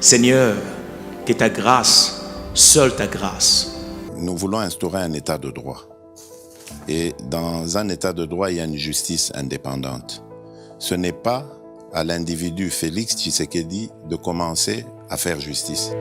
Seigneur, que ta grâce, seule ta grâce. Nous voulons instaurer un état de droit. Et dans un état de droit, il y a une justice indépendante. Ce n'est pas à l'individu Félix Tshisekedi de commencer à faire justice.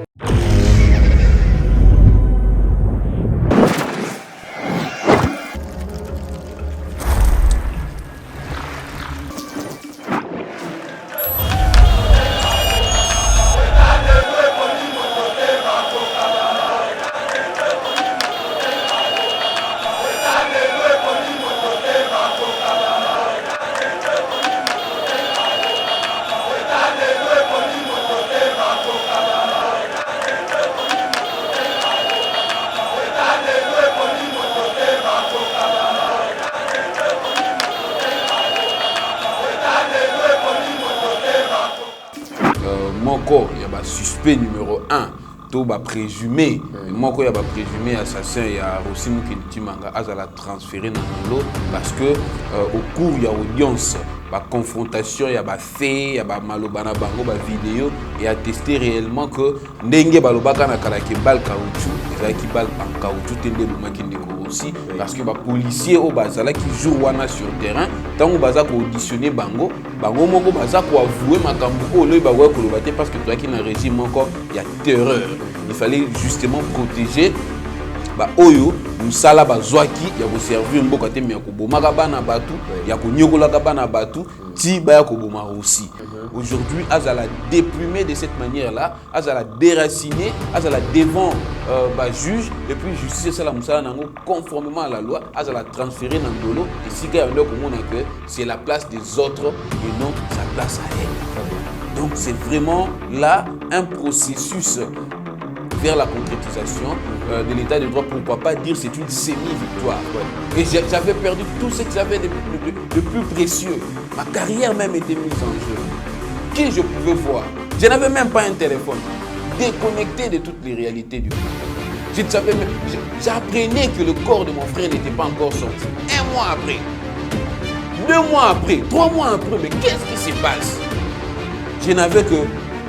Il y a un suspect numéro 1, tout va présumé. Moi, il y a un présumé assassin, il y a aussi qui a transféré dans l'eau parce que au cours il y a audience, la confrontation, il y a des faits, il y a des malobana bango, des vidéos et a testé réellement que ndenge balobaka na kalaki bal caoutchouc, ezalaki bal en caoutchouc tende lumaki ndeko aussi parce que les policiers au bazala qui jouent wana sur terrain, tant que baza ko auditionner bango moko baza ko avouer makambo ko le ba ko lobate parce que toi qui na régime encore il y a terreur. Il fallait justement protéger ba oyo musala bazwaki ya ko servir mboka te me ko bomaka bana batu ya ko nyokolaka bana batu ti ba ya ko boma aussi. Aujourd'hui, Azala déplumer de cette manière-là, Azala déraciner, Azala devant juge, et puis justice c'est la musala nango conformément à la loi, Azala transférer dans dolo et si quelqu'un que c'est la place des autres et non sa place à elle. Donc c'est vraiment là un processus vers la concrétisation de l'état de droit, pourquoi pas dire c'est une semi-victoire. Et j'avais perdu tout ce que j'avais de plus précieux. Ma carrière même était mise en jeu. Qui je pouvais voir. Je n'avais même pas un téléphone. Déconnecté de toutes les réalités du monde. Je ne savais même. J'apprenais que le corps de mon frère n'était pas encore sorti. 1 mois après. 2 mois après. 3 mois après. Mais qu'est-ce qui se passe? Je n'avais que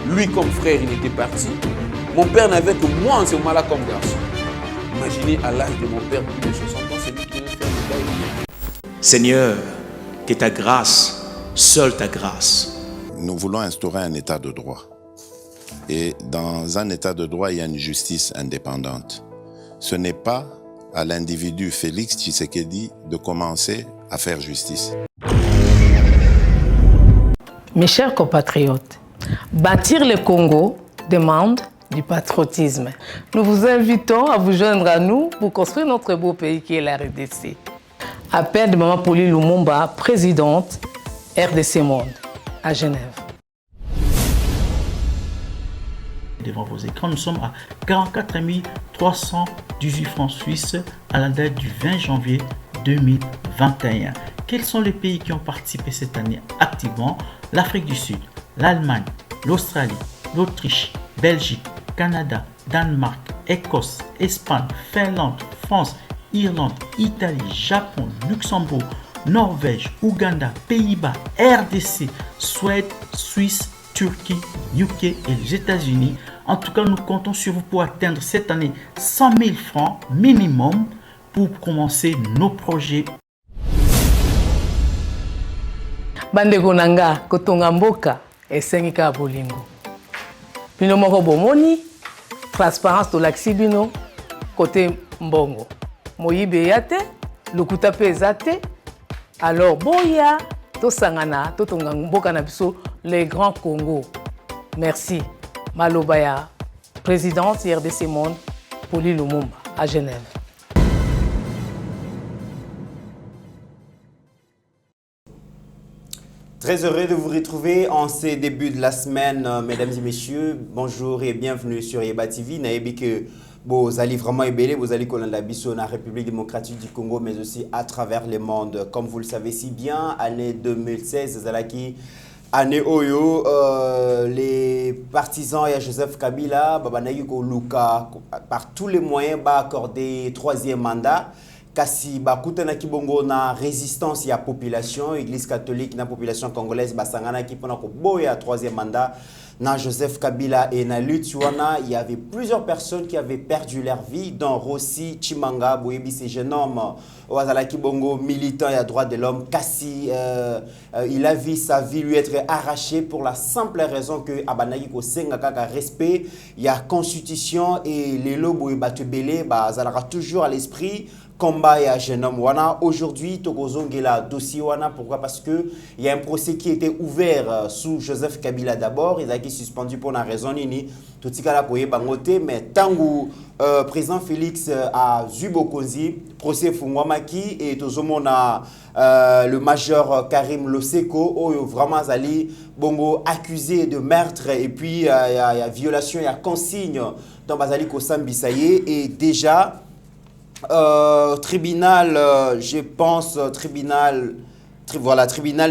lui comme frère, il était parti. Mon père n'avait que moi en ce moment-là comme garçon. Imaginez à l'âge de mon père, plus de 60 ans, c'est lui qui devait faire le bail. Seigneur, que ta grâce, seule ta grâce. Nous voulons instaurer un état de droit. Et dans un état de droit, il y a une justice indépendante. Ce n'est pas à l'individu Félix Tshisekedi de commencer à faire justice. Mes chers compatriotes, bâtir le Congo demande du patriotisme. Nous vous invitons à vous joindre à nous pour construire notre beau pays qui est la RDC. Appel de Maman Pauline Lumumba, présidente RDC Monde, à Genève. Devant vos écrans, nous sommes à 44 318 francs suisses à la date du 20 janvier 2021. Quels sont les pays qui ont participé cette année activement? L'Afrique du Sud, l'Allemagne, l'Australie, l'Autriche, Belgique, Canada, Danemark, Écosse, Espagne, Finlande, France, Irlande, Italie, Japon, Luxembourg, Norvège, Ouganda, Pays-Bas, RDC, Suède, Suisse, Turquie, UK et les États-Unis. En tout cas, nous comptons sur vous pour atteindre cette année 100 000 francs minimum pour commencer nos projets. Bandeko nanga kotonga mboka esengika bolingo. Bino moko bomoni transparence tolakisi bino côté mbongo. Moyibe yate, lokuta pe ezate. Alors boya tosangana totonga mboka na biso les grands Congo. Merci. Malobaya, présidente RDC Monde, Pauline Lumumba à Genève. Très heureux de vous retrouver en ces débuts de la semaine, mesdames et messieurs. Bonjour et bienvenue sur Yeba TV. Naïbi que vous allez vraiment ébélé, vous allez connaître la biso la République démocratique du Congo, mais aussi à travers le monde. Comme vous le savez si bien, année 2016, Zalaki, année Oyo, les partisans et Joseph Kabila, Babanaïko Luka, par tous les moyens, accordé 3e mandat. Kasi bakutana kibongo na résistance ya population église catholique na population congolaise basangana ki pona ko boya 3e mandat na Joseph Kabila et na Lutsuana, il y avait plusieurs personnes qui avaient perdu leur vie, dont Rossi Chimanga, Boyebi, ce jeune homme, Oazalaki Bongo, militant et à droit de l'homme, Kassi, il a vu sa vie lui être arrachée pour la simple raison que Abanagi Kosenga Kaka respect, il y a constitution et les lobos et Batubele, Zalara toujours à l'esprit. Combat et à jeune homme wana aujourd'hui tokozongela dossier wana pourquoi parce que il y a un procès qui était ouvert sous Joseph Kabila d'abord il a été suspendu pour une raison nini totikala koyeba ngote mais tangu président Félix a Zubokonzi procès fungwamaki et tozomona le major Karim Loseko vraiment zali bongo accusé de meurtre et puis il y a violation il y a consigne dans Bazali Kosambisaye et déjà tribunal, je pense, tribunal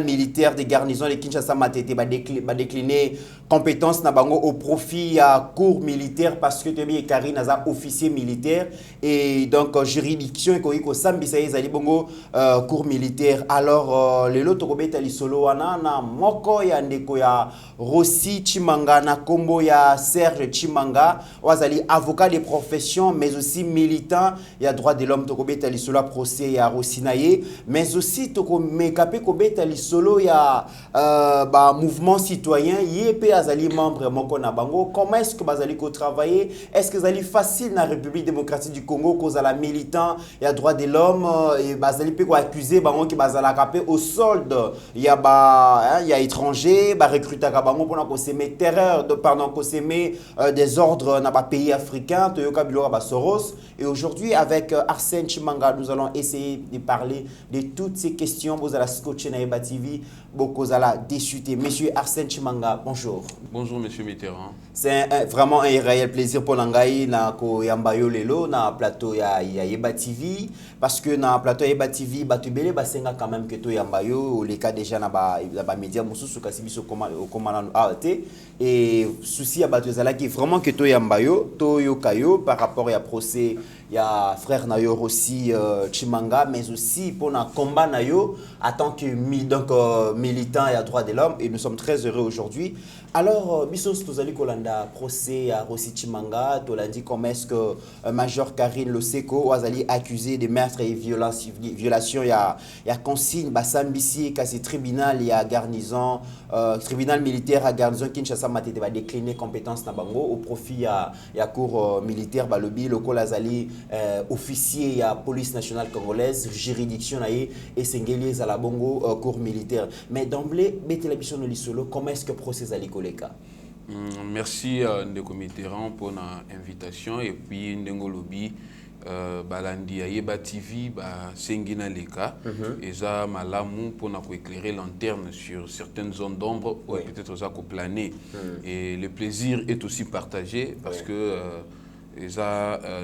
militaire des garnisons de Kinshasa Matete va décliner compétences na bango au profit à cours militaire parce que Tebi Karine a officier militaire et donc juridiction et ko sambisa ezali bongo cours militaire alors les loto kobeta lisolo wana na moko ya ndeko ya Rossi Chimanga na kombo ya Serge Chimanga wazali avocat de profession mais aussi militant ya droit de l'homme to kobeta lisolo procès ya Rossi naye mais aussi to ko mekapé kobeta lisolo ya mouvement citoyen yep azali membre moko na bango comment est-ce que bazali ko travailler est-ce que zali facile dans la République démocratique du Congo cause à la militant il y a droit de l'homme et bazali pe ko accuser bango ki bazala capé au solde il y a étranger recruter ka bango pour ko semer terreur de pardon ko semer des ordres na ba pays africains to yoka bilora ba Soros et aujourd'hui avec Arsène Chimanga nous allons essayer de parler de toutes ces questions vous allez scotcher na Yeba TV beaucoup zala discuter monsieur Arsène Chimanga bonjour. Bonjour Monsieur Mitterrand. C'est vraiment un réel plaisir pour Nangaï na ko yambayo lelo na plateau ya Yeba TV parce que na plateau Yeba TV batubele basenga quand même que to yambayo les cas déjà na ba média mususu kasibiso komana AT et souci à batuzala qui vraiment que to yambayo to yokayo par rapport à procès il y a frère Nayo aussi Chimanga mais aussi pour na combat Nayo en tant que militant et à droit de l'homme et nous sommes très heureux aujourd'hui. Alors, Bissos Tozali Kolanda, procès à Rossi Chimanga, Tolandi comment est-ce que Major Karine Loseko Wazali accusé de meurtre et violation, il y a consigne, Bassambisi, Kassi tribunal, il y a garnison, tribunal militaire à garnison, Kinshasa Matete va décliner compétences Nabango au profit, il y a cour militaire, Balobi, le Kolazali, officier, il y a police nationale congolaise, juridiction, et Sengeli, Zalabongo, cour militaire. Mais d'emblée, Betelabition Nolisolo, comment est-ce que procès à merci Ndeko Mitterrand pour l'invitation et puis Ndengo Lobi balandi Yeba TV sengina leka et ça malamu pour éclairer lanterne sur certaines zones d'ombre ou peut-être ça planer et le plaisir est aussi partagé parce que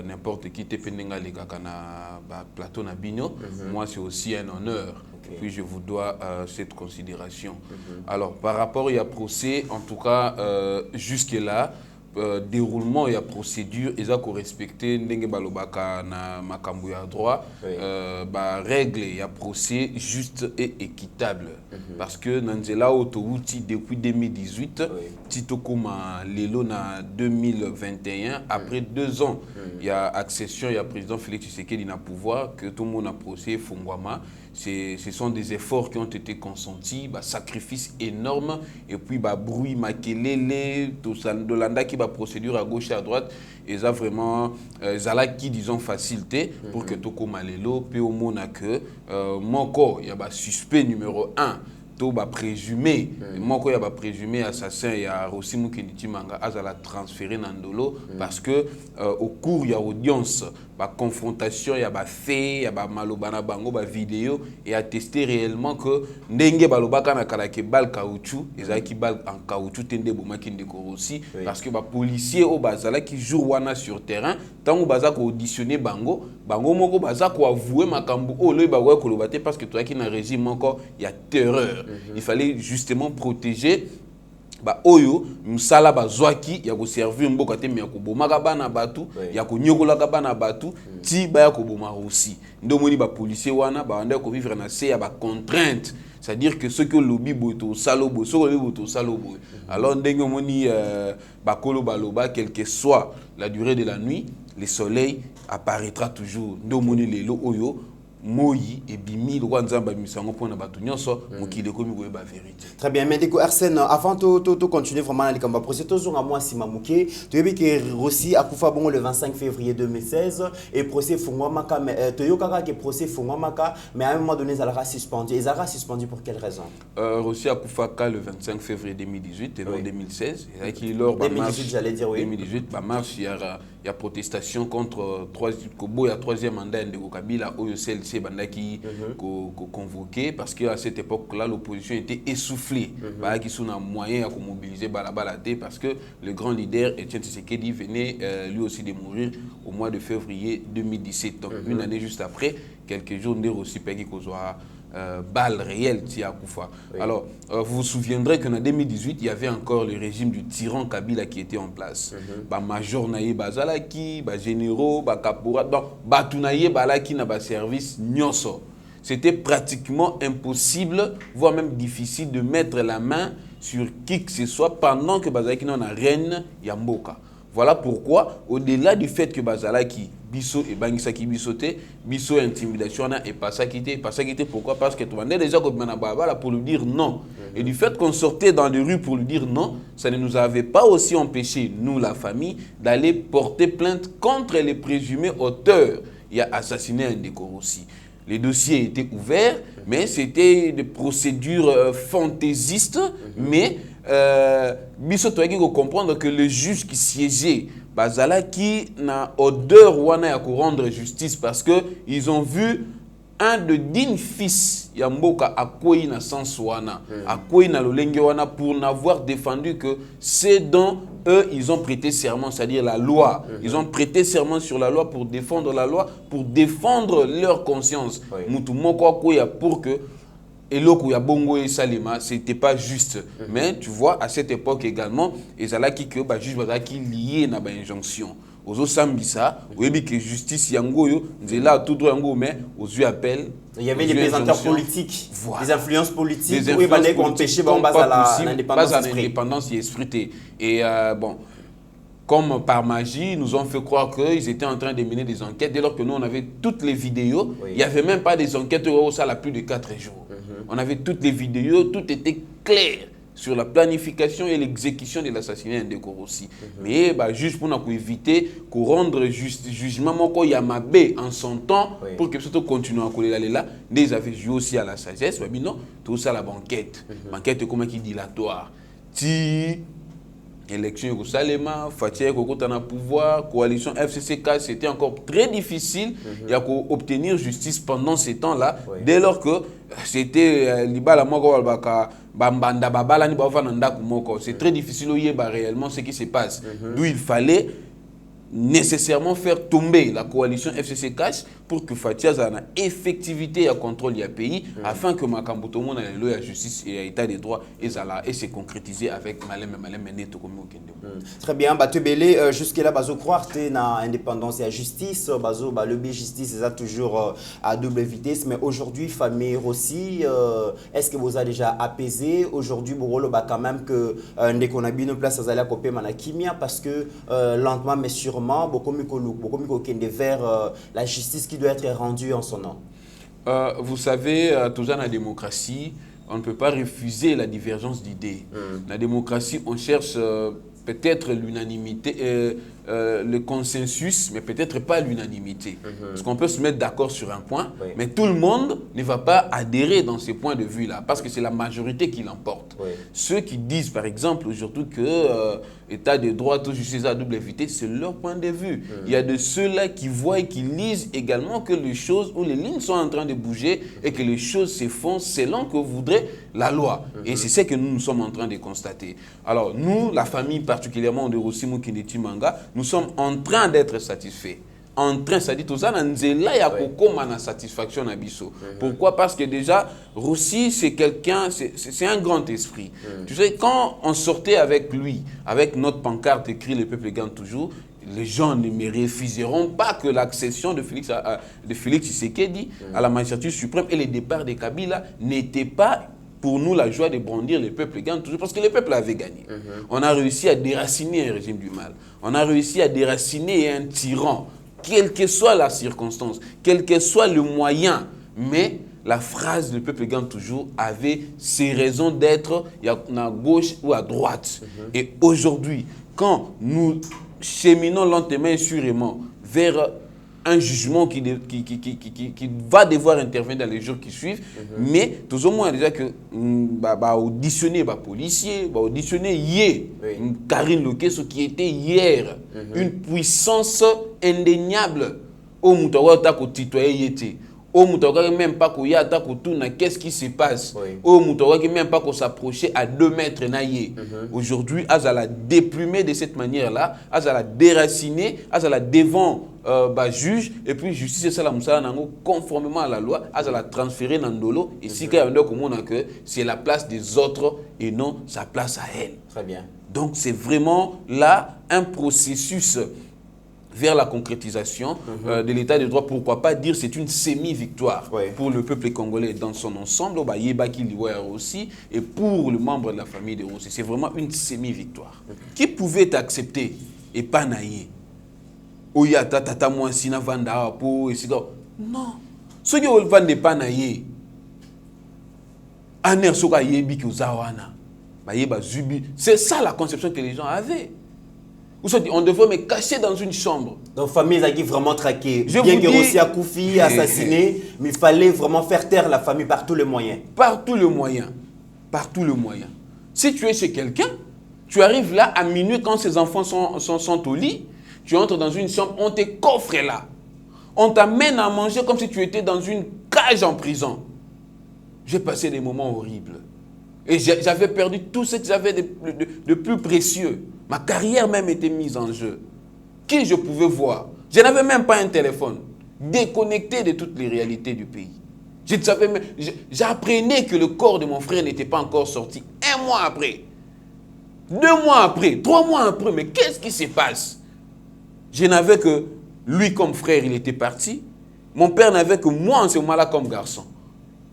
n'importe qui te pendenga leka kana plateau na bino moi c'est aussi un honneur. Et puis je vous dois cette considération. Alors par rapport au procès, en tout cas jusque-là, déroulement et procédure, ils ont respecté ndenge balobaka na makambu ya droit, règle et procès juste et équitable. Parce que Nanzela Otouti depuis 2018, Tito Kuma Lelo na 2021, après 2 ans, il y a accession, il y a président Félix Tshisekedi na pouvoir, que tout le monde a procès Fungwama. Ce sont des efforts qui ont été consentis, sacrifice énorme, et puis bruit, makelele, tout ça, de l'anda qui va procédure à gauche et à droite, et ça vraiment, ça qui disons facilité pour que Toko Malelo, puis au monde que mon corps, il y a suspect numéro 1. To ba présumé moko ya ba présumé assassin ya Rossi Chimanga azala transféré nandolo parce que au cours ya audience ba confrontation ya ba fait ya ba malobana bango ba vidéo et attester réellement que ndenge balobaka na kalake bal caoutchouc ezaki bal en caoutchouc tende bomaki ndeko Rossi parce que ba policier au bazala qui jour wana sur terrain tant baza ko auditionner bango moko baza ko avouer makambu o le ba wa kolobate parce que toi qui na régime encore il y a terreur. Il fallait justement protéger oyo musala bazwaki ya ko servir mboka te me ya ko bomaka bana batu ya ko nyokolaka bana batu ti ba ya ko boma aussi ndomoni ba policier wana ba anda ko vivre na se ya ba contrainte C'est-à-dire que ce que lobby boto salobo, ce que lobby boto salobo. Alors ndenge moni bakolo baloba, quelle que soit la durée de la nuit, le soleil apparaîtra toujours. Ndo moni lelo oyo moi et bimi le roi nzamba misango pona batu nyonso mokile komi ko ba vérité. Très bien, mais déco Arsène, avant de continuer vraiment dans les combats procès toujours à moi si mamouké, tu as vu que Rossi a kufa bongo le 25 février 2016 et procès Fungwamaka mais Toyokaka que procès Fungwamaka mais à un moment donné Zara suspendu. Et Zara suspendu pour quelle raison? Rossi a kufa le 25 février 2018 et non 2016 et qui lors 2018 j'allais dire oui. 2018 ba marche il y a protestation contre troisième mandat de Kabila au CLC bandaki convoqué parce qu'à cette époque-là l'opposition était essoufflée. Bah qui sont un moyen à mobiliser balabalate parce que le grand leader Etienne Tshisekedi venait lui aussi de mourir au mois de février 2017. Donc une année juste après, quelques jours de Rossi Peggy Kozwa balle réelle Tia Koufa. Oui. Alors, vous vous souviendrez qu'en 2018, il y avait encore le régime du tyran Kabila qui était en place. Bah major naïe bazalaki, bah généraux, bah kapura, donc batunaye balaki na ba service nyonso. C'était pratiquement impossible, voire même difficile de mettre la main sur qui que ce soit pendant que bazalaki na reine Yamboka. Voilà pourquoi, au-delà du fait que bazalaki biso et bangisaki bisoté, biso intimidation et pas ça quitté, pourquoi? Parce que tu vas déjà comme Manababa pour lui dire non. Et du fait qu'on sortait dans les rues pour lui dire non, ça ne nous avait pas aussi empêché, nous la famille, d'aller porter plainte contre les présumés auteurs. Il y a assassiné un décor aussi. Les dossiers étaient ouverts, mais c'était des procédures fantaisistes, mais biso to yaki ko comprendre que le juge qui siégeait bazala qui na odeur wana ya ko rendre justice parce que ils ont vu un de dignes fils ya mboka akoyi na sens wana akoyi na lolenge wana pour n'avoir défendu que c'est dont eux ils ont prêté serment, c'est-à-dire la loi. Ils ont prêté serment sur la loi pour défendre la loi, pour défendre leur conscience. Mutu moko akoya pour que et l'autre, bongo et salima, c'était pas juste. Mais tu vois, à cette époque également, ils allaient qui que bah juge qui lié na ba injonction. Aux autres sambisa, oui que justice yango yo, là tout droit yango mais aux yeux appel. Il y avait des présenteurs politiques, voilà. Des influences politiques, oui bah les empêcher bah on base à l'indépendance et esprit. Et bon. Comme par magie, nous ont fait croire qu'ils étaient en train de mener des enquêtes. Dès lors que nous, on avait toutes les vidéos, il n'y avait même pas des enquêtes où ça a plus de 4 jours. On avait toutes les vidéos, tout était clair sur la planification et l'exécution de l'assassinat de Korossi. Mais bah, juste pour éviter qu'on rende jugement il y a ma baie en son temps pour que surtout continue à coller là. Ils avaient joué aussi à la sagesse. Mais non, tout ça la banquette. Banquette comment qui dilatoire. Élection au Salema, Fatia Kokota na pouvoir, coalition FCCK, c'était encore très difficile d'obtenir justice pendant ces temps-là, dès lors que c'était Libala Moko Albaka, Bambanda Babala ni Bavananda Kumoko. C'est très difficile réellement ce qui se passe. D'où il fallait nécessairement faire tomber la coalition FCC Cash pour que Fatia ait une effectivité à contrôle du pays afin que Makambuto Mona la justice et l'état des droits et se concrétiser avec Malem Neto comme au Kende. Très bien, Bato Belé, jusque là bazo croire que na indépendance et la justice, bazo le B justice c'est toujours à double vitesse, mais aujourd'hui famille Rossi, est-ce que vous avez déjà apaisé aujourd'hui Borolo ba quand même que dès qu'on a bien une place à Zala Kopé Manakimia parce que lentement mais sûrement beaucoup vers la justice qui doit être rendue en son nom. Vous savez, toujours dans la démocratie, on ne peut pas refuser la divergence d'idées. La démocratie, on cherche peut-être l'unanimité, le consensus, mais peut-être pas l'unanimité. Parce qu'on peut se mettre d'accord sur un point, mais tout le monde ne va pas adhérer dans ces points de vue-là, parce que c'est la majorité qui l'emporte. Ceux qui disent, par exemple, aujourd'hui que État de droit, tout justice à double vitesse, c'est leur point de vue. Il y a de ceux-là qui voient et qui lisent également que les choses, ou les lignes sont en train de bouger et que les choses se font selon que voudrait la loi. Et c'est ce que nous sommes en train de constater. Alors, nous, la famille particulièrement de Rossimu Kineti Manga, nous sommes en train d'être satisfaits. En train, ça dit tout ça, il y a une satisfaction à Bisso. Pourquoi? Parce que déjà, Rossi, c'est quelqu'un, c'est un grand esprit. Tu sais, quand on sortait avec lui, avec notre pancarte écrit Le peuple gagne toujours, les gens ne me refuseront pas que l'accession de Félix Tshisekedi à la magistrature suprême et le départ de Kabila n'était pas pour nous la joie de brandir le peuple gagne toujours, parce que le peuple avait gagné. On a réussi à déraciner un régime du mal. On a réussi à déraciner un tyran, quelle que soit la circonstance, quel que soit le moyen. Mais la phrase le peuple gagne toujours avait ses raisons d'être à gauche ou à droite. Et aujourd'hui, quand nous cheminons lentement et sûrement vers un jugement qui va devoir intervenir dans les jours qui suivent, mais tout au moins déjà que auditionner les policiers, auditionner Karine Lokesso qui était hier une puissance indéniable au Moutawa ko titoyer yété. Au Moutawa même pas ko yata ko tourna qu'est-ce qui se passe. Au Moutawa même pas ko s'approcher à 2 mètres naïe. Aujourd'hui, Azala déplumer de cette manière-là, Azala déraciner, Azala devant juge et puis justice c'est ça la moussala nango conformément à la loi, Azala transférer dans Ndolo et si quand on que c'est la place des autres et non sa place à elle. Très bien. Donc c'est vraiment là un processus vers la concrétisation de l'état de droit. Pourquoi pas dire c'est une semi-victoire pour le peuple congolais dans son ensemble, aussi, et pour le membre de la famille de Rossi. C'est vraiment une semi-victoire. Qui pouvait accepter et pas naïe? Oyata tata moi sina vanda po et non. Ceux qui ne pas naïe. Aner soka yebi ki uzawana. C'est ça la conception que les gens avaient. On devrait me cacher dans une chambre. Donc, famille a vraiment traqué. Bien que Rossi a Koufi, assassiné, mais il fallait vraiment faire taire la famille par tous les moyens. Par tous les moyens. Par tous les moyens. Si tu es chez quelqu'un, tu arrives là à minuit quand ses enfants sont au lit, tu entres dans une chambre, on te coffre là. On t'amène à manger comme si tu étais dans une cage en prison. J'ai passé des moments horribles. Et j'avais perdu tout ce que j'avais de plus précieux. Ma carrière même était mise en jeu. Qui je pouvais voir? Je n'avais même pas un téléphone. Déconnecté de toutes les réalités du pays. J'apprenais que le corps de mon frère n'était pas encore sorti. 1 mois après. 2 mois après. 3 mois après. Mais qu'est-ce qui se passe? Je n'avais que lui comme frère, il était parti. Mon père n'avait que moi en ce moment-là comme garçon.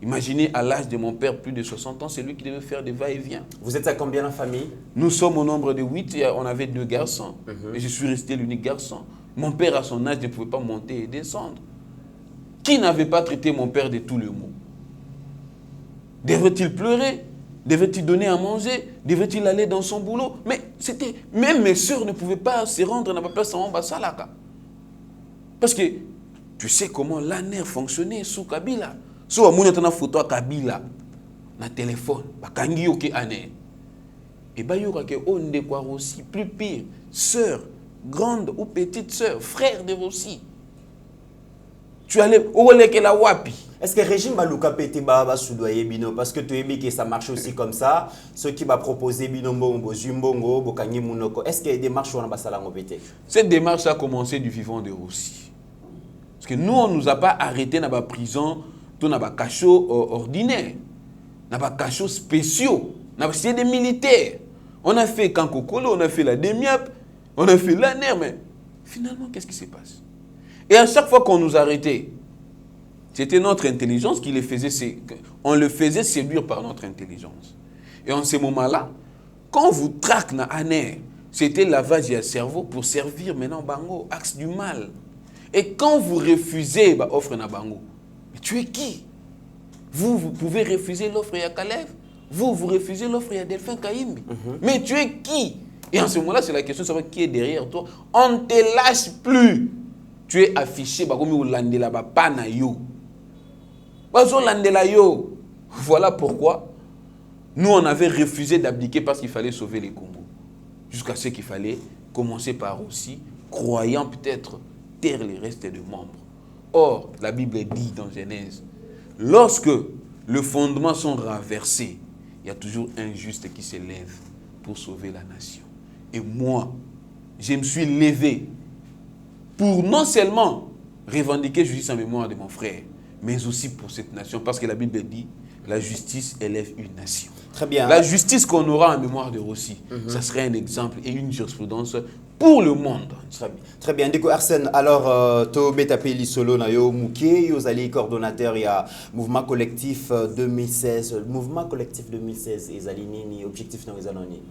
Imaginez, à l'âge de mon père, plus de 60 ans, c'est lui qui devait faire des va-et-vient. Vous êtes à combien en famille? Nous sommes au nombre de 8, on avait 2 garçons. Et je suis resté l'unique garçon. Mon père, à son âge, ne pouvait pas monter et descendre. Qui n'avait pas traité mon père de tous les maux? Devait-il pleurer? Devait-il donner à manger? Devait-il aller dans son boulot? Mais c'était... Même mes soeurs ne pouvaient pas se rendre à ma place en Bassalaka. Parce que tu sais comment l'ANER fonctionnait sous Kabila. Si on a une photo à Kabila, na téléphone, bakangi yoke ane. Et bah yoka ke on de quoi aussi plus pire, sœur, grande ou petite sœur, frère de Rossi. Tu allais où est que la wapi? Est-ce que le régime Baluka pété ba soudoyer bino parce que tu as dit que ça marche aussi comme ça, ceux qui va proposer binombo zumbongo bokangi munoko. Est-ce qu'il y a des démarches on basala ngopété? Cette démarche a commencé du vivant de Rossi. Parce que nous on nous a pas arrêté dans la prison. On a des cachots ordinaires, on a des cachots spéciaux, on a des militaires. On a fait Kankokolo, on a fait la Demiap, on a fait l'ANER, mais finalement, qu'est-ce qui se passe? Et à chaque fois qu'on nous arrêtait, c'était notre intelligence qui les faisait, on le faisait séduire par notre intelligence. Et en ce moment-là, quand vous traquez dans l'ANER, c'était lavage de cerveau pour servir maintenant Bango, axe du mal. Et quand vous refusez l'offre na Bango, tu es qui? Vous pouvez refuser l'offre à Kalev. Vous refusez l'offre à Delphin Kaimbi. Mais tu es qui? Et en ce moment-là, c'est la question de savoir qui est derrière toi. On ne te lâche plus. Tu es affiché comme Olandela Bapana yo. Voilà pourquoi nous, on avait refusé d'abdiquer parce qu'il fallait sauver les Congo. Jusqu'à ce qu'il fallait commencer par aussi, croyant peut-être taire les restes de membres. Or, la Bible dit dans Genèse, lorsque les fondements sont renversés, il y a toujours un juste qui se lève pour sauver la nation. Et moi, je me suis levé pour non seulement revendiquer justice en mémoire de mon frère, mais aussi pour cette nation. Parce que la Bible dit, La justice élève une nation. Très bien. La justice qu'on aura en mémoire de Rossi, ça serait un exemple et une jurisprudence pour le monde. Très bien. Ndeko Arsène, alors, to betapeli solo na yo mouké, yo allez coordonnateur, il y a Mouvement Collectif 2016. Mouvement Collectif 2016, ils allaient ni objectif dans les années.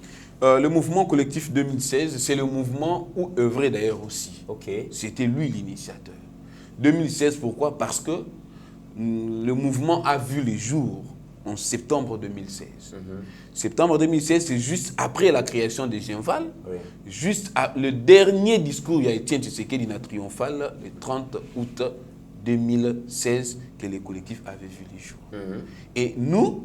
Le mouvement collectif 2016, c'est le mouvement où œuvrait d'ailleurs aussi. Ok. C'était lui l'initiateur. 2016, pourquoi? Parce que le mouvement a vu les jours en septembre 2016. Septembre 2016, c'est juste après la création des Genval, juste le dernier discours, il y a Étienne Tshisekedi na triomphal, le 30 août 2016, que les collectifs avaient vu les jours. Et nous,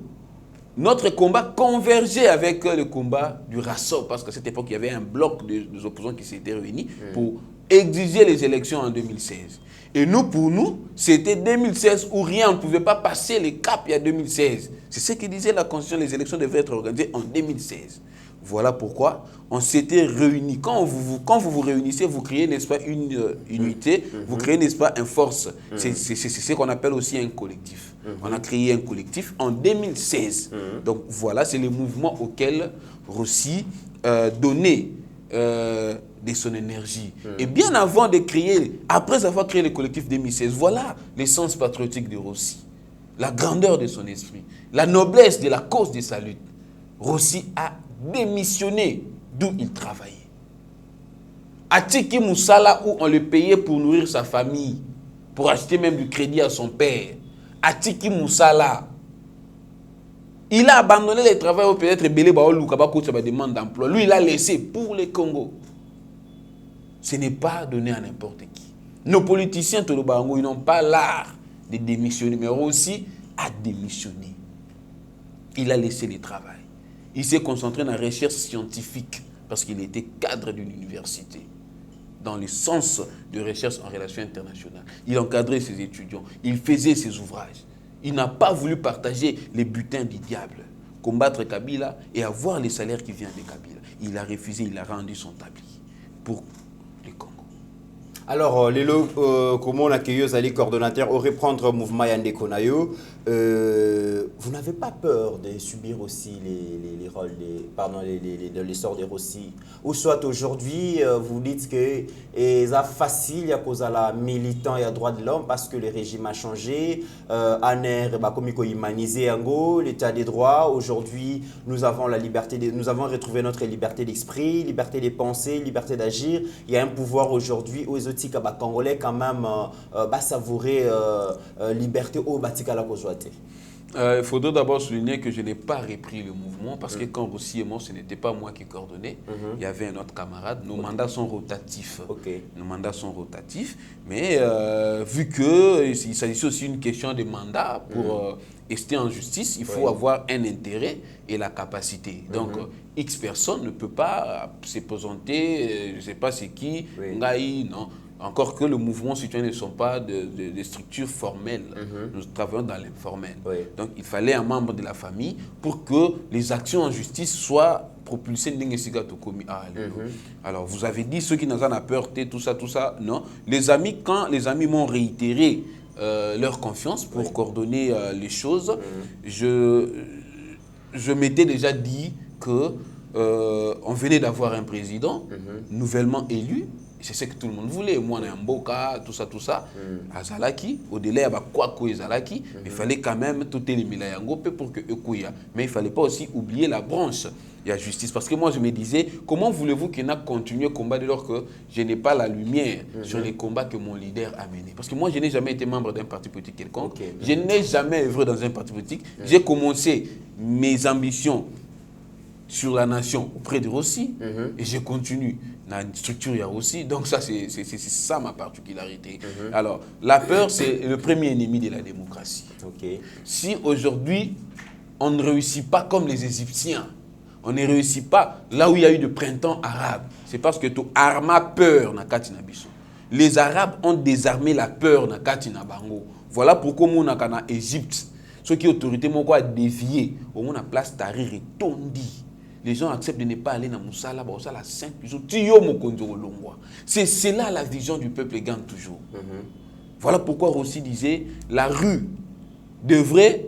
notre combat convergeait avec le combat du RASOP, parce qu'à cette époque, il y avait un bloc des opposants qui s'étaient réunis pour exiger les élections en 2016. Et nous, pour nous, c'était 2016 où rien, on ne pouvait pas passer les caps il y a 2016. C'est ce que disait la Constitution, les élections devaient être organisées en 2016. Voilà pourquoi on s'était réunis. Quand vous vous réunissez, vous créez, n'est-ce pas, une unité, vous créez, n'est-ce pas, une force. C'est ce qu'on appelle aussi un collectif. On a créé un collectif en 2016. Donc voilà, c'est le mouvement auquel Rossi donnait de son énergie. Et bien avant de créer, après avoir créé le collectif 2016, voilà l'essence patriotique de Rossi, la grandeur de son esprit, la noblesse de la cause de sa lutte. Rossi a démissionné d'où il travaillait. Atiki Moussala, où on le payait pour nourrir sa famille, pour acheter même du crédit à son père. Atiki Moussala, il a abandonné le travail au peut-être Belé Baolou Kabako sa demande d'emploi. Lui, il a laissé pour le Congo. Ce n'est pas donné à n'importe qui. Nos politiciens, ils n'ont pas l'art de démissionner, mais aussi à démissionner. Il a laissé le travail. Il s'est concentré dans la recherche scientifique parce qu'il était cadre d'une université, dans le sens de recherche en relations internationales. Il encadrait ses étudiants, il faisait ses ouvrages. Il n'a pas voulu partager les butins du diable, combattre Kabila et avoir les salaires qui viennent de Kabila. Il a refusé, il a rendu son tablier pour le Congo. Alors, comment on accueille les coordonnateurs au reprendre mouvement Yande Konayo, vous n'avez pas peur de subir aussi les rôles, les sorts de Rossi? Ou soit aujourd'hui, vous dites que c'est facile à cause de la militant et à droit de l'homme parce que le régime a changé, ANER, comme il humanisé l'état des droits. Aujourd'hui, nous avons la liberté, nous avons retrouvé notre liberté d'esprit, liberté de penser, liberté d'agir. Il y a un pouvoir aujourd'hui aux Congolais quand même savourer liberté au Batika la Kozouate. Il faudrait d'abord souligner que je n'ai pas repris le mouvement parce que quand Rossi est mort, ce n'était pas moi qui coordonnais. Il y avait un autre camarade. Nos mandats sont rotatifs. Nos mandats sont rotatifs. Mais vu qu'il s'agissait aussi d'une question de mandat pour rester en justice, il faut avoir un intérêt et la capacité. Donc, X personne ne peut pas se présenter, je ne sais pas c'est qui, Ngaï, non. Encore que le mouvement citoyen ne sont pas de structures formelles. Nous travaillons dans l'informel. Donc, il fallait un membre de la famille pour que les actions en justice soient propulsées. Alors, vous avez dit, ceux qui n'en ont peur, tout ça, non. Les amis, quand les amis m'ont réitéré leur confiance pour coordonner les choses, je m'étais déjà dit que on venait d'avoir un président nouvellement élu. C'est ce que tout le monde voulait. Moi, Mboka, tout ça. À Zalaki, au-delà, il y a quoi Zalaki. Il fallait quand même tout éliminer pour que Ekuya. Mais il ne fallait pas aussi oublier la branche. Il y a justice. Parce que moi, je me disais, comment voulez-vous qu'il n'a continué à combattre alors que je n'ai pas la lumière sur les combats que mon leader a menés? Parce que moi, je n'ai jamais été membre d'un parti politique quelconque. Je n'ai jamais œuvré dans un parti politique. J'ai commencé mes ambitions sur la nation auprès de Rossi et je continue dans une structure il y a aussi. Donc ça, c'est ça ma particularité. Alors, la peur, c'est le premier ennemi de la démocratie. Si aujourd'hui, on ne réussit pas comme les Égyptiens, on ne réussit pas là où il y a eu le printemps arabe, c'est parce que tout arma peur na katina biso. Les Arabes ont désarmé la peur na katina bango. Voilà pourquoi mon en Égypte, ceux qui autorité m'ont quoi dévié, au moins la place Tahrir est tondi. Les gens acceptent de ne pas aller dans Moussala, la 5 jours. C'est là la vision du peuple gagne toujours. Voilà pourquoi Rossi disait la rue devrait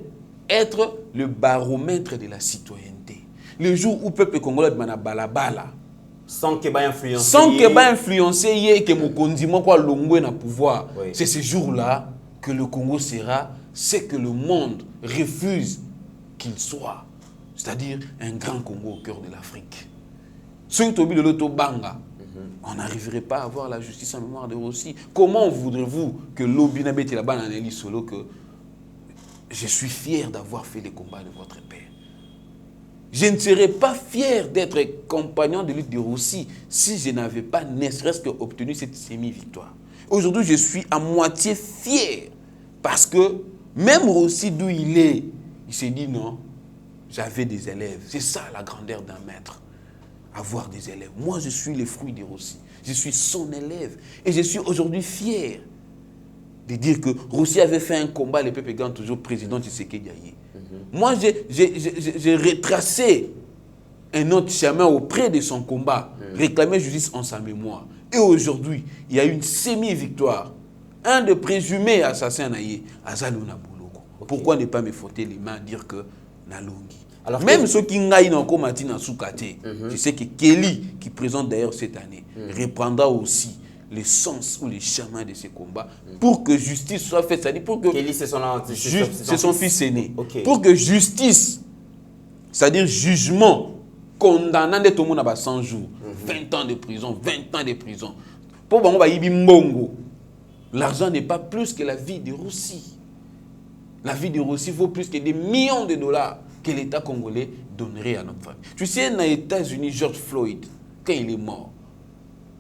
être le baromètre de la citoyenneté. Le jour où le peuple congolais est balabala, sans que va influencer. Sans que va influencer, que mon condiment quoi longue na pouvoir. Oui. C'est ce jour-là que le Congo sera ce que le monde refuse qu'il soit. C'est-à-dire un grand Congo au cœur de l'Afrique. Ceux qui ont le loto banga, on n'arriverait pas à avoir la justice en mémoire de Rossi. Comment voudrez-vous que l'Obina Beti là-bas dans Nelly Solo que je suis fier d'avoir fait les combats de votre père. Je ne serais pas fier d'être compagnon de lutte de Rossi si je n'avais pas ne serait-ce qu'obtenu cette semi-victoire. Aujourd'hui, je suis à moitié fier parce que même Rossi, d'où il s'est dit non, j'avais des élèves. C'est ça la grandeur d'un maître. Avoir des élèves. Moi, je suis le fruit de Rossi. Je suis son élève. Et je suis aujourd'hui fier de dire que Rossi avait fait un combat, le peuple gagne toujours président Tshisekedi Aye. Moi, j'ai retracé un autre chemin auprès de son combat, réclamer justice en sa mémoire. Et aujourd'hui, il y a une semi-victoire. Un de présumés assassins Naye, Azalouna Bouloko. Pourquoi ne pas me frotter les mains à dire que Nalongi? Alors même ceux qui n'aillent encore maintenant sous Kate, je sais que Kelly, qui présente d'ailleurs cette année, reprendra aussi les sens ou les chemins de ces combats pour que justice soit faite. C'est-à-dire pour que Kelly, c'est son fils aîné. Okay. Pour que justice, c'est-à-dire jugement, condamnant tout le monde à 100 jours, 20 ans de prison, 20 ans de prison. Pour qu'on va y mbongo. L'argent n'est pas plus que la vie de Rossi. La vie de Rossi vaut plus que des millions de dollars que l'État congolais donnerait à notre famille. Tu sais, dans les États-Unis, George Floyd, quand il est mort,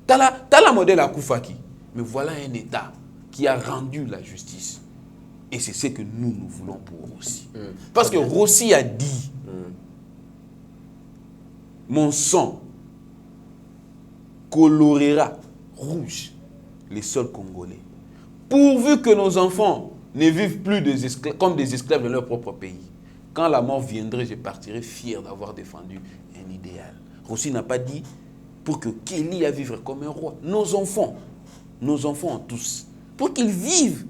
t'as la modèle à Koufaki. Mais voilà un État qui a rendu la justice. Et c'est ce que nous voulons pour Rossi. Parce que Rossi a dit, mon sang colorera rouge les sols congolais. Pourvu que nos enfants ne vivent plus comme des esclaves dans leur propre pays. Quand la mort viendrait, je partirai fier d'avoir défendu un idéal. Rossi n'a pas dit pour que Kelly a vivre comme un roi. Nos enfants tous, pour qu'ils vivent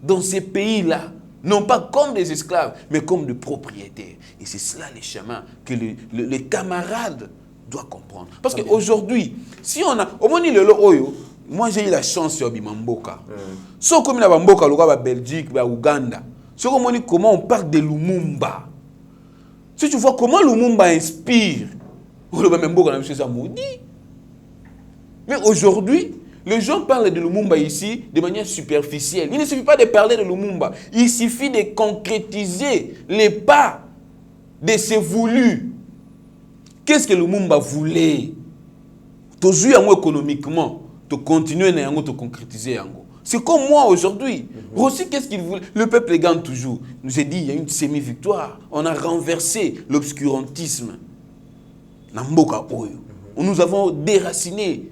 dans ces pays-là, non pas comme des esclaves, mais comme des propriétaires. Et c'est cela les chemins que les camarades doivent comprendre. Parce qu'aujourd'hui, si on a... Au moins, moi j'ai eu la chance sur Bimamboka. Si comme la Bamboka, le Belgique, le Ouganda, si on dit comment on parle de Lumumba, si tu vois comment Lumumba inspire, mais aujourd'hui, les gens parlent de Lumumba ici de manière superficielle. Il ne suffit pas de parler de Lumumba. Il suffit de concrétiser les pas de ses voulus. Qu'est-ce que Lumumba voulait? Tu joues économiquement, tu continues à concrétiser. C'est comme moi aujourd'hui. Rossi, qu'est-ce qu'il voulait? Le peuple gagne toujours. Nous a dit, il y a une semi-victoire. On a renversé l'obscurantisme. Nous avons déraciné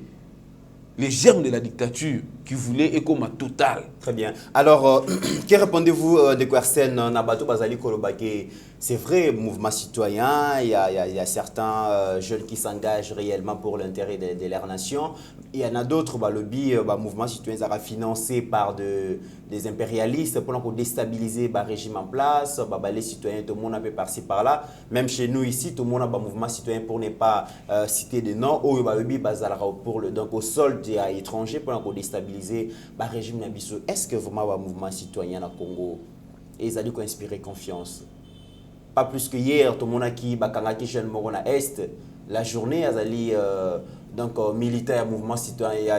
les germes de la dictature qui voulait écoma total. Très bien. Alors, que répondez-vous de Kouarsen Nabato Bazali Kolobake? C'est vrai, mouvement citoyen, il y a certains jeunes qui s'engagent réellement pour l'intérêt de leur nation. Il y en a d'autres, le mouvement citoyen sera financé par des impérialistes pour déstabiliser le régime en place. Les citoyens, tout le monde a peu par-ci par-là. Même chez nous ici, tout le monde a un mouvement citoyen pour ne pas citer des noms. Donc au sol des étrangers pour déstabiliser le régime nabiso. Est-ce que vraiment le mouvement citoyen au Congo ils ont inspiré confiance? Pas plus que hier, tout le monde a qui bakangaki jeune Morona Est, la journée azali donc militaire mouvement citoyen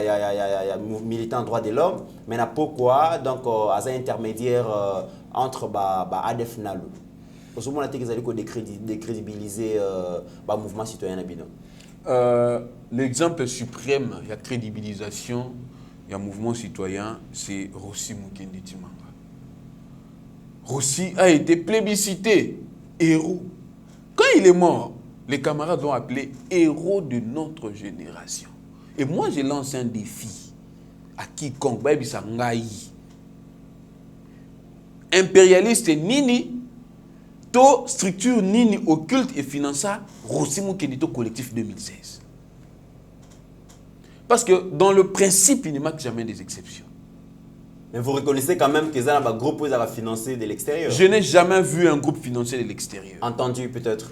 militant droit de l'homme, mais na pourquoi donc as intermédiaire entre ADF Nalu. Parce que monde a été décrédibiliser le mouvement citoyen nabino. L'exemple suprême de la crédibilisation du mouvement citoyen, c'est Rossi Mukendi Timanga. Rossi a été plébiscité héros. Quand il est mort, les camarades l'ont appelé héros de notre génération. Et moi, je lance un défi à quiconque. Impérialiste nini, to structure nini occulte et financière, Rossi Mukendi to collectif 2016. Parce que dans le principe, il ne manque jamais des exceptions. Mais vous reconnaissez quand même que ça a un groupe qui a financé de l'extérieur. Je n'ai jamais vu un groupe financier de l'extérieur. Entendu peut-être.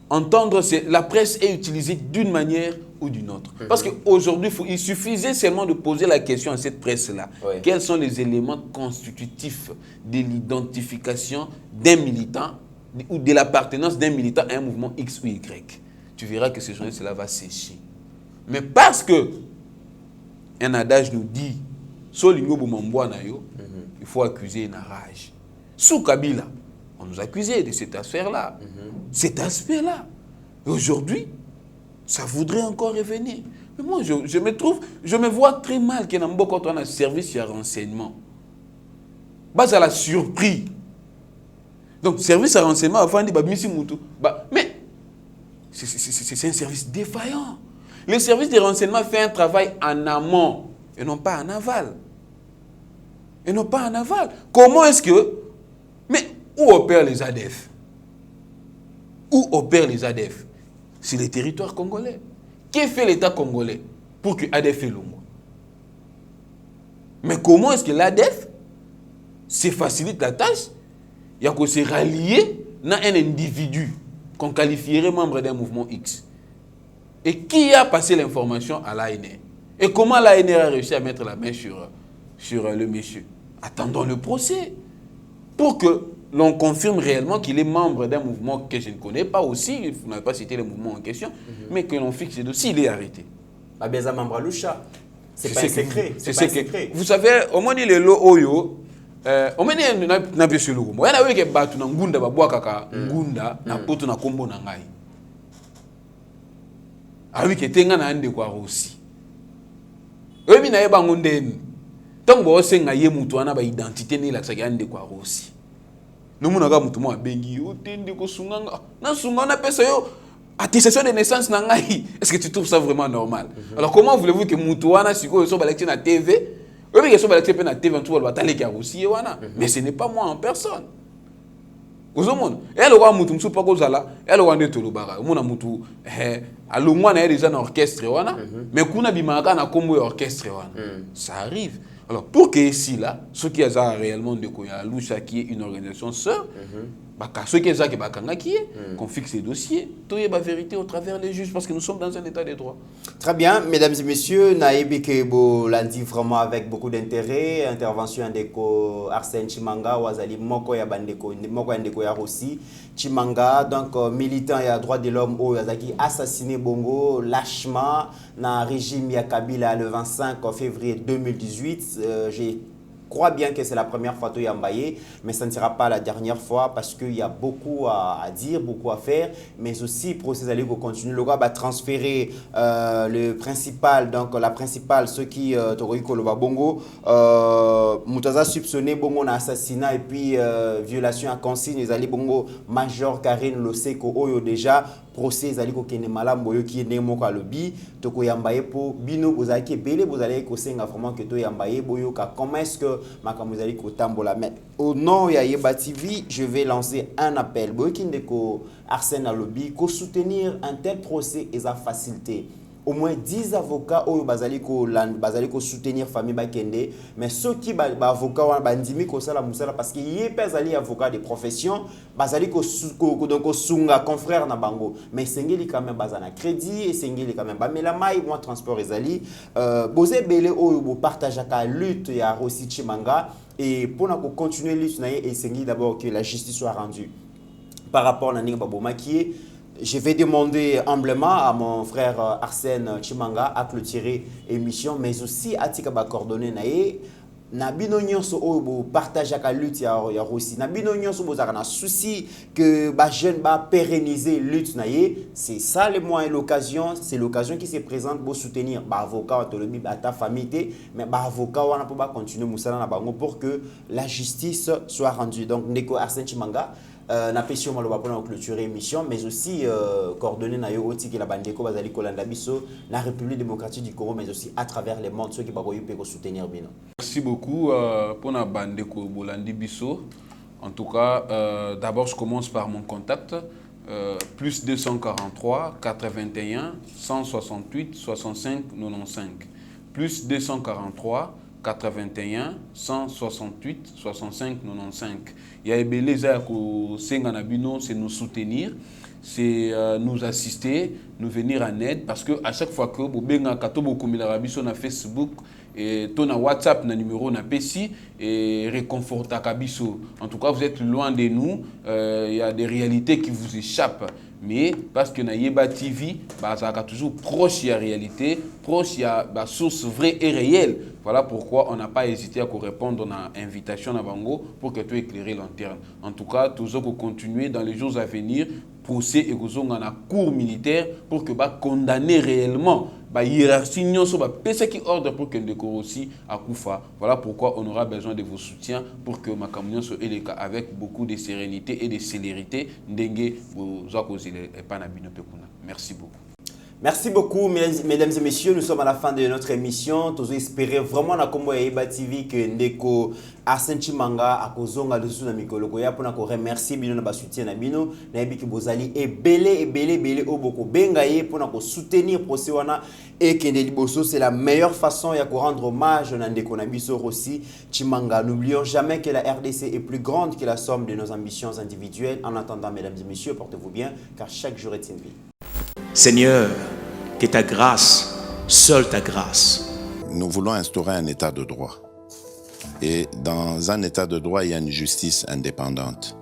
Entendre, c'est la presse est utilisée d'une manière ou d'une autre. Parce qu'aujourd'hui, il suffisait seulement de poser la question à cette presse-là. Oui. Quels sont les éléments constitutifs de l'identification d'un militant ou de l'appartenance d'un militant à un mouvement X ou Y? Tu verras que ce journée, cela va sécher. Mais parce que un adage nous dit il faut accuser une rage. Sous Kabila, on nous accusait de cette affaire-là. Cet aspect-là. Et aujourd'hui, ça voudrait encore revenir. Mais moi, je me vois très mal qu'il y ait quand on a un service à renseignement. Ça l'a surpris. Donc, service à renseignement, avant de mais c'est un service défaillant. Le service de renseignement fait un travail en amont et non pas en aval. Et non pas en aval. Comment est-ce que... Mais où opèrent les ADF? Où opèrent les ADF? C'est les territoires congolais. Qu'est fait l'État congolais pour que ADF ait l'ombre? Mais comment est-ce que l'ADF se facilite la tâche? Il y a que se rallier à un individu qu'on qualifierait membre d'un mouvement X. Et qui a passé l'information à l'ANR? Et comment l'ANR a réussi à mettre la main sur le monsieur? Attendons le procès pour que l'on confirme réellement qu'il est membre d'un mouvement que je ne connais pas aussi, vous n'avez pas cité le mouvement en question, mais que l'on fixe le dossier, il est arrêté. C'est pas un secret. C'est pas un secret. Vous savez, au moins les lots oyo, au moins n'a pas sur le groupe. Il y a des gens qui ont ngunda babwaka ngunda na poto na kombo na ngai. Ah oui, que tenga na ande kwa aussi. Eux na yeba ngondeni. Tant que vous avez une identité, vous avez une aussi. Nous avons une bengi, attestation de naissance. Est-ce que tu trouves ça vraiment normal? Alors comment voulez-vous que Moutouana soit balayé na TV? Oui, mais soit balayé na TV, on va aller aussi. Mais ce n'est pas moi en personne. Vous avez elle aura mutu msupa ko zala elle aura ndeto lobaka mona mutu alongwa na déjà na orchestre wana mais kuna bimaka na kombo ya orchestre wana ça arrive. Alors pour que ici là ceux qui ont réellement de koya Lusha qui est une organisation sœur ceux qui ont bakanga qui est qu'on fixe les dossiers tout est la vérité au travers les juges parce que nous sommes dans un état de droit. Très bien, mesdames et messieurs, Naïbi Kebo l'a dit vraiment avec beaucoup d'intérêt. Intervention de Arsène Chimanga, Wazali Moko ya Bandeko, Moko Ndeko ya Rossi, Chimanga, donc militant et à droit de l'homme, Yazaki assassiné Bongo lâchement dans le régime ya Kabila le 25 février 2018. Je crois bien que c'est la première fois que tu as embaillé, mais ça ne sera pas la dernière fois parce qu'il y a beaucoup à dire, beaucoup à faire, mais aussi le procès allait continuer. Le gars va transférer le principal, donc la principale, ceux qui Toroïko Bongo, Moutaza soupçonné Bongo d'assassinat et puis violation à consigne, ils allaient Bongo Major Karine Loseko Oyo déjà. Procès zali ko kene malam boyo ki ne moko alobi to ko yambaye po bino bozaki belé bozali ko senga vraiment que to yambaye boyo ka comment est-ce que makambo zali ko tambola mais au nom ya Yeba TV je vais lancer un appel boyo ki ndeko Arsène alobi ko soutenir un tel procès et sa facilité. Au moins 10 avocats au bazali ko soutenir famille bakende mais ceux qui avocat wana bandimi ko sala musala parce que yé pezali avocat de profession bazali ko donc sunga confrère na bango mais sengeli quand même bazana crédit et sengeli quand même ba melamai moi transport ezali bozé belé o bo partageaka lutte ya Rossi Chimanga et pour na ko continuer lutte na et sengeli d'abord que la justice soit rendue par rapport à Ninga Babomaki. Je vais demander humblement à mon frère Arsène Chimanga à clôturer l'émission, mais aussi à Tikaba coordonner nae. Nabino nyonso obo partage la lutte ya Rossi. Nabino nyonso bozaka na souci que ba jeune ba pérenniser lutte nae. C'est ça le moyen l'occasion, c'est l'occasion qui se présente pour soutenir ba avocat autonomie ba ta famille mais ba avocat wana pour ba continuer musala na bango pour que la justice soit rendue. Donc Ndeko Arsène Chimanga na pession maloba pour clôturer l'émission mais aussi coordonner na yo oti que la bandeko bazali kolanda biso la République démocratique du Congo mais aussi à travers le monde ceux qui ba koyupe ko soutenir bino. Merci beaucoup pour la bandeko bolandi biso. En tout cas d'abord je commence par mon contact plus 243 81 168 65 95 plus 243 81 168 65 95. Il y a Ebele Zako Senganabino, c'est nous soutenir, c'est nous assister, nous venir en aide, parce que à chaque fois que vous benga katobo kumila sur Facebook et ton WhatsApp na numéro na PC et réconforta kabiso. En tout cas, vous êtes loin de nous, il y a des réalités qui vous échappent. Mais parce que na Yeba TV, bah, ça a toujours proche de la réalité, proche de la source vraie et réelle. Voilà pourquoi on n'a pas hésité à répondre à l'invitation à Bango pour que tu éclaires l'interne. En tout cas, tous autres continuer dans les jours à venir, procès et dans la cour militaire pour que bah condamner réellement bah hiérarchie non so bah PC qui ordre pour que Ndeko aussi à Koufa. Voilà pourquoi on aura besoin de vos soutiens pour que ma communion soit éleka avec beaucoup de sérénité et de célérité ndenge vous akozile et panabino pekuna. Merci beaucoup. Merci beaucoup, mesdames et messieurs. Nous sommes à la fin de notre émission. Nous espérons vraiment na Kombo Yeba TV que Ndeko Arsène Tshimanga a kozonga lusu na mikolo koya pona ko remercier bino na ba soutien na bino na yebi ki bozali ebele oboko benga ye pona ko soutenir procès wana et que liboso c'est la meilleure façon ya ko rendre hommage na Ndeko na biso aussi Tshimanga. N'oublions jamais que la RDC est plus grande que la somme de nos ambitions individuelles. En attendant, mesdames et messieurs, portez-vous bien car chaque jour est une vie. Seigneur, que ta grâce, seule ta grâce. Nous voulons instaurer un état de droit. Et dans un état de droit, il y a une justice indépendante.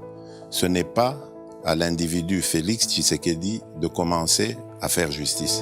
Ce n'est pas à l'individu Félix Tshisekedi de commencer à faire justice.